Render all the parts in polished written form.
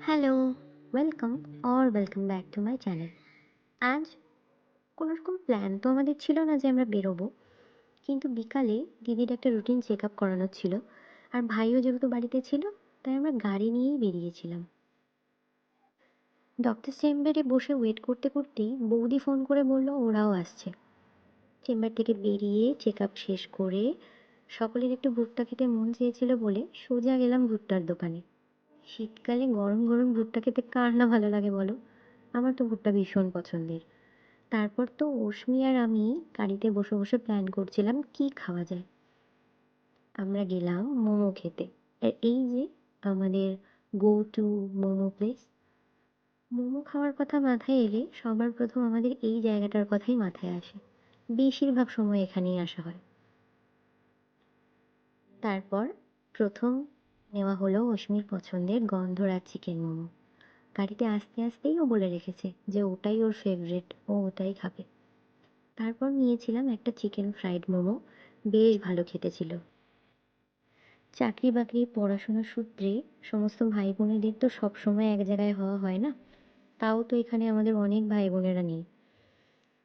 Hello, welcome back to my channel. আজ কোনো রকম প্ল্যান তো আমাদের ছিল না যে আমরা বেরোবো, কিন্তু বিকালে দিদির একটা রুটিন চেক আপ করানোর ছিল, আর ভাইও যেহেতু বাড়িতে ছিল, তাই আমরা গাড়ি নিয়েই বেরিয়েছিলাম। ডক্টর চেম্বারে বসে ওয়েট করতে করতেই বৌদি ফোন করে বলল ওরাও আসছে। চেম্বার থেকে বেরিয়ে চেক আপ শেষ করে সকলের একটু ভুট্টা খেতে মন চেয়েছিল বলে সোজা গেলাম ভুট্টার দোকানে। শীতকালে গরম গরম ভুট্টা খেতে কার না ভালো লাগে বলো? আমার তো ভুট্টা ভীষণ পছন্দের। তারপর তো অশ্মি আর আমি গাড়িতে বসে বসে প্ল্যান করছিলাম কি খাওয়া যায়। আমরা গেলাম মোমো খেতে। আর এই যে আমাদের go to momo place. Momo খাওয়ার কথা মাথায় এলে সবার প্রথম আমাদের এই জায়গাটার কথাই মাথায় আসে। বেশিরভাগ সময় এখানেই আসা হয়। তারপর প্রথম নেওয়া হলো অশ্মির পছন্দের গন্ধরাজ চিকেন মোমো। গাড়িতে আসতে আসতেই ও বলে রেখেছে যে ওটাই ওর ফেভারিট, ও ওটাই খাবে। তারপর নিয়েছিলাম একটা চিকেন ফ্রাইড মোমো। বেশ ভালো খেতে ছিল। চাকরি বাকরি পড়াশোনার সূত্রে সমস্ত ভাই বোনেদের তো সবসময় এক জায়গায় হওয়া হয় না। তাও তো এখানে আমাদের অনেক ভাই বোনেরা নেই,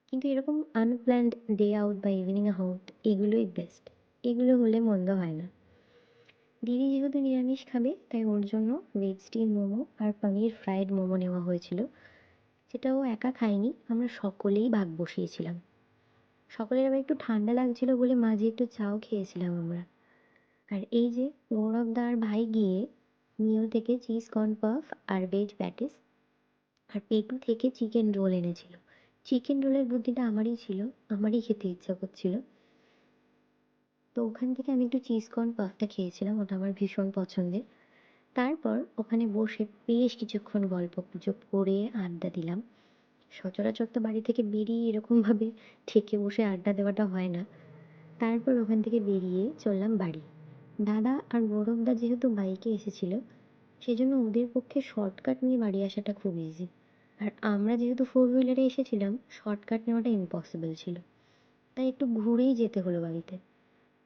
কিন্তু এরকম আনপ্ল্যান্ড ডে আউট বা ইভিনিং আউট এগুলোই বেস্ট। এগুলো হলে মন্দ হয় না। দিদি যেহেতু নিরামিষ খাবে তাই ওর জন্য ভেজ স্টিম মোমো আর পনির ফ্রাইড মোমো নেওয়া হয়েছিল। সেটা ও একা খায়নি, আমরা সকলেই ভাগ বসিয়েছিলাম। সকলের আবার একটু ঠান্ডা লাগছিল বলে মাঝে একটু চাও খেয়েছিলাম আমরা। আর এই যে গৌরবদার ভাই গিয়ে নিউ থেকে চিজ কর্ন পাফ আর ভেজ প্যাটিস আর পেটু থেকে চিকেন রোল এনেছিল। চিকেন রোলের বুদ্ধিটা আমারই ছিল, আমারই খেতে ইচ্ছা করছিল। তো ওখান থেকে আমি একটু চিজ কর্ন পাফটা খেয়েছিলাম, ওটা আমার ভীষণ পছন্দের। তারপর ওখানে বসে বেশ কিছুক্ষণ গল্প গুজব করে আড্ডা দিলাম। সচরাচর তো বাড়ি থেকে বেরিয়ে এরকমভাবে ঠেকে বসে আড্ডা দেওয়াটা হয় না। তারপর ওখান থেকে বেরিয়ে চললাম বাড়ি। দাদা আর গৌরবদা যেহেতু বাইকে এসেছিল, সেজন্য ওদের পক্ষে শর্টকাট নিয়ে বাড়ি আসাটা খুব ইজি। আর আমরা যেহেতু ফোর হুইলারে এসেছিলাম, শর্টকাট নেওয়াটা ইম্পসিবল ছিল। তাই একটু ঘুরেই যেতে হলো বাড়িতে।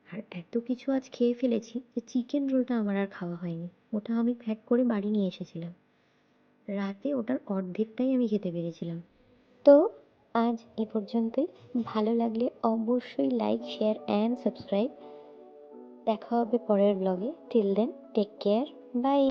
আর এত কিছু আজ খেয়ে ফেলেছি যে চিকেন রোলটা আমার আর খাওয়া হয়নি। ওটা আমি প্যাক করে বাড়ি নিয়ে এসেছিলাম। রাতে ওটার অর্ধেকটাই আমি খেতে পেরেছিলাম। তো আজ এ পর্যন্তই। ভালো লাগলে অবশ্যই লাইক, শেয়ার অ্যান্ড সাবস্ক্রাইব। দেখা হবে পরের ব্লগে। Till then take care. By.